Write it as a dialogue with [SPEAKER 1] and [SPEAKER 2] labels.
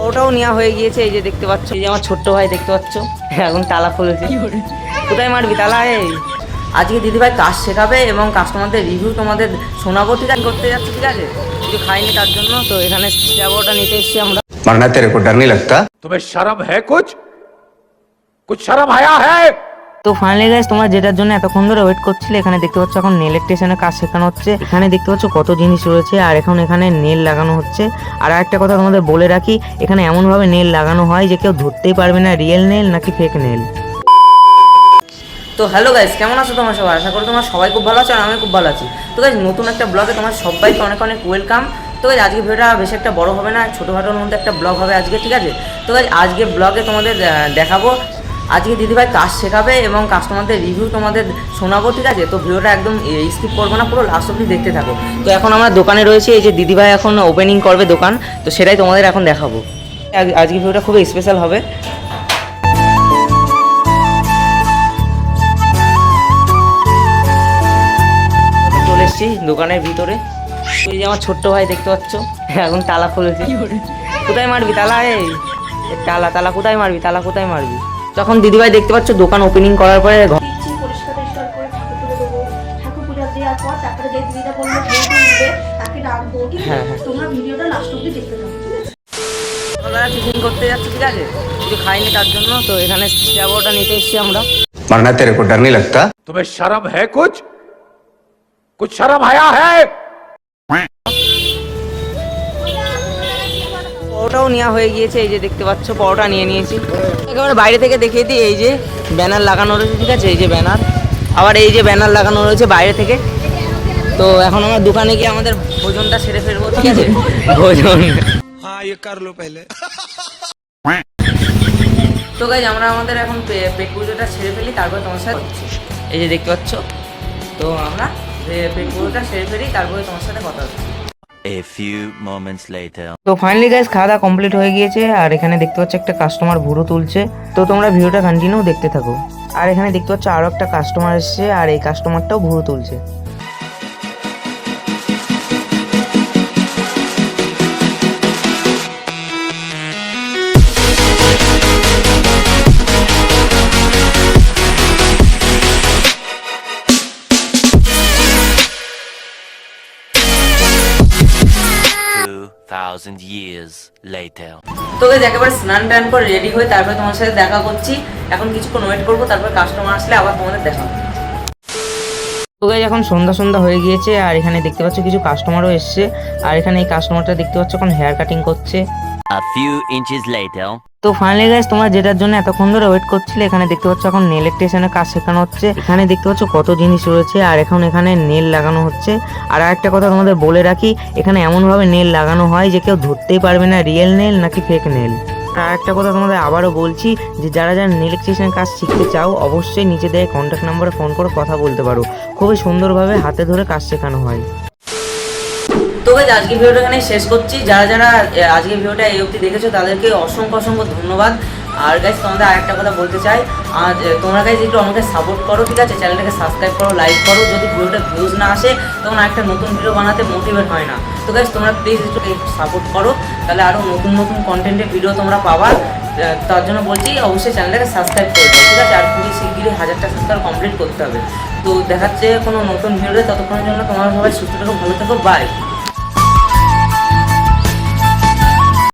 [SPEAKER 1] ওটাও নেওয়া হয়ে গিয়েছে। এই যে দেখতে পাচ্ছ, এই যে আমার ছোট্ট ভাই দেখতে পাচ্ছ এখন তালা খুলেছে। কোথায় মারবি তালা? এই আজকে দিদিভাই কাজ শেখাবে এবং কাস্টমারদের রিভিউ তোমাদের শোনাবো, ঠিক আছে? করতে যাচ্ছে, ঠিক আছে? কিছু খাইনি তার জন্য, তো এখানে যাবো, ওটা নিতে এসেছি আমরা।
[SPEAKER 2] मरना तेरे को डर नहीं लगता?
[SPEAKER 3] तुम्हें शर्म है? कुछ शर्म आया है?
[SPEAKER 1] তো ফাইনালি গাইস, তোমরা যেটার জন্য এতক্ষণ ধরে ওয়েট করছিলে, এখানে দেখতে পাচ্ছ এখন নেল ইলেকট্রিশিয়ানের কাজ শেখানো হচ্ছে। এখানে দেখতে পাচ্ছ কত জিনিস রয়েছে, আর এখন এখানে নেল লাগানো হচ্ছে। আর একটা কথা তোমাদের বলে রাখি, এখানে এমনভাবে নেল লাগানো হয় যে কেউ ধরতেই পারবে না রিয়েল নেল নাকি ফেক নেল। তো হ্যালো গাইস, কেমন আছো তোমরা সবাই? আশা করি তোমরা সবাই খুব ভালো আছো, আর আমি খুব ভালো আছি। তো গাইস, নতুন একটা ব্লগে তোমার সবাইকে অনেক অনেক ওয়েলকাম। তো গাইস, আজকে ভিডিওটা বেশি একটা বড় হবে না, ছোটোখাটোর মধ্যে একটা ব্লগ হবে আজকে, ঠিক আছে? তো গাইস, আজকে ব্লগে তোমাদের দেখাবো আজকে দিদিভাই কাজ শেখাবে এবং কাস্টমারদের রিভিউ তোমাদের শোনাবো, ঠিক আছে? তো ভিডিওটা একদম স্কিপ করবো না, পুরো লাস্ট অবধি দেখতে থাকো। তো এখন আমরা দোকানে রয়েছি, এই যে দিদিভাই এখন ওপেনিং করবে দোকান, তো সেটাই তোমাদের এখন দেখাবো। আজকে ভিডিওটা খুবই স্পেশাল হবে। চলে এসেছি দোকানের ভিতরে। এই যে আমার ছোট্ট ভাই দেখতে পাচ্ছ এখন তালা খুলেছে। কোথায় মারবি তালা? এই তালা তালা কোথায় মারবি? তালা কোথায় মারবি? তখন দিদিভাই দেখতে পাচ্ছ দোকান ওপেনিং করার পরে
[SPEAKER 4] পরিষ্কার করে ঠাকুর তুলে দেবো। ঠাকুর পূজা দেওয়ার পর তারপরে যে দিদিটা বললো উঠবে তাকে ডাকবো, ঠিক আছে? তোমরা ভিডিওটা লাস্ট অব্দি দেখতে থাকো, ঠিক আছে?
[SPEAKER 1] সকালবেলা টিফিন করতে যাচ্ছে, ঠিক আছে? কিছু খাইনি তার জন্য, তো এখানে যাবো, ওটা নিতে এসেছি আমরা।
[SPEAKER 2] मरना तेरे को डर नहीं लगता?
[SPEAKER 3] तुम्हें शर्म है? कुछ शर्म आया है?
[SPEAKER 1] পরোটাও নেওয়া হয়ে গিয়েছে, এই যে দেখতে পাচ্ছ পরোটা নিয়ে নিয়েছি। একেবারে বাইরে থেকে দেখিয়ে দিই, এই যে ব্যানার লাগানো রয়েছে, ঠিক আছে? এই যে ব্যানার, আবার এই যে ব্যানার লাগানো রয়েছে বাইরে থেকে। তো এখন আমরা দোকানে গিয়ে আমাদের ভোজনটা সেরে ফেলবো, ঠিক আছে? ভোজন তো গাইজ, আমরা আমাদের এখন পেট পুজোটা সেরে ফেলি, তারপর তোমার সাথে এই যে দেখতে পাচ্ছ, তো আমরা পেট পুজোটা সেরে ফেলি, তারপরে তোমার সাথে কথা হচ্ছে।
[SPEAKER 5] A few moments later.
[SPEAKER 1] তো ফাইনালি গাইস, খাওয়া দাওয়া কমপ্লিট হয়ে গিয়েছে, আর এখানে দেখতে পাচ্ছ একটা কাস্টমার ভুরু তুলছে। তো তোমরা ভিডিওটা কন্টিনিউ দেখতে থাকো। আর এখানে দেখতে পাচ্ছ আরো একটা কাস্টমার এসেছে, আর এই কাস্টমারটাও ভুরু তুলছে।
[SPEAKER 5] 2,000 years later.
[SPEAKER 1] তো গাইস, একেবারে স্নান টান করে রেডি হয়ে তারপরে তোমার সাথে দেখা করছি। এখন কিছুক্ষণ ওয়েট করবো, তারপর কাস্টমার আসলে আবার তোমাদের দেখা হবে। তো গাইস, এখন সন্ধ্যা সন্ধ্যা হয়ে গিয়েছে, আর এখানে দেখতে পাচ্ছ কিছু কাস্টমারও এসছে। আর এখানে এই কাস্টমারটা দেখতে পাচ্ছ এখন হেয়ার কাটিং করছে।
[SPEAKER 5] A few inches later.
[SPEAKER 1] তো ফাইনালি গাইস, তোমরা যেটার জন্য এতক্ষণ ধরে ওয়েট করছিলে, এখানে দেখতে পাচ্ছ এখন নেল ইলেকট্রিশিয়ানের কাজ শেখানো হচ্ছে। এখানে দেখতে পাচ্ছ কত জিনিস রয়েছে, আর এখন এখানে নেল লাগানো হচ্ছে। আর একটা কথা তোমাদের বলে রাখি, এখানে এমনভাবে নেল লাগানো হয় যে কেউ ধরতেই পারবে না রিয়েল নেল নাকি ফেক নেল। আর একটা কথা তোমাদের আবারও বলছি, যে যারা যারা নেল ইলেকট্রিশিয়ানের কাজ শিখতে চাও, অবশ্যই নিচে দেয় কন্ট্যাক্ট নাম্বারে ফোন করে কথা বলতে পারো। খুবই সুন্দরভাবে হাতে ধরে কাজ শেখানো হয়। তো গাইস, আজকে ভিডিওটা এখানে শেষ করছি। যারা যারা আজকে ভিডিওটা এই অবধি দেখেছো তাদেরকে অসংখ্য অসংখ্য ধন্যবাদ। আর গাইস, তোমাদের আরেকটা কথা বলতে চাই, আজ তোমরা গাইস একটু আমাকে সাপোর্ট করো, ঠিক আছে? চ্যানেলটাকে সাবস্ক্রাইব করো, লাইক করো। যদি ভিডিওটা ভিউজ না আসে তখন আরেকটা নতুন ভিডিও বানাতে মোটিভেট হয় না। তো গাইস, তোমরা প্লিজ একটু সাপোর্ট করো, তাহলে আরও নতুন নতুন কন্টেন্টের ভিডিও তোমরা পাবা। তার জন্য বলছি অবশ্যই চ্যানেলটাকে সাবস্ক্রাইব করে দাও, ঠিক আছে? আর খুবই শিগগিরই 1000টা সাবস্ক্রাইব কমপ্লিট করতে হবে। তো দেখাচ্ছে কোনো নতুন ভিডিওতে, ততক্ষণের জন্য তোমরা সবাই সুস্থ থাকো, ভালো থাকো, বাই।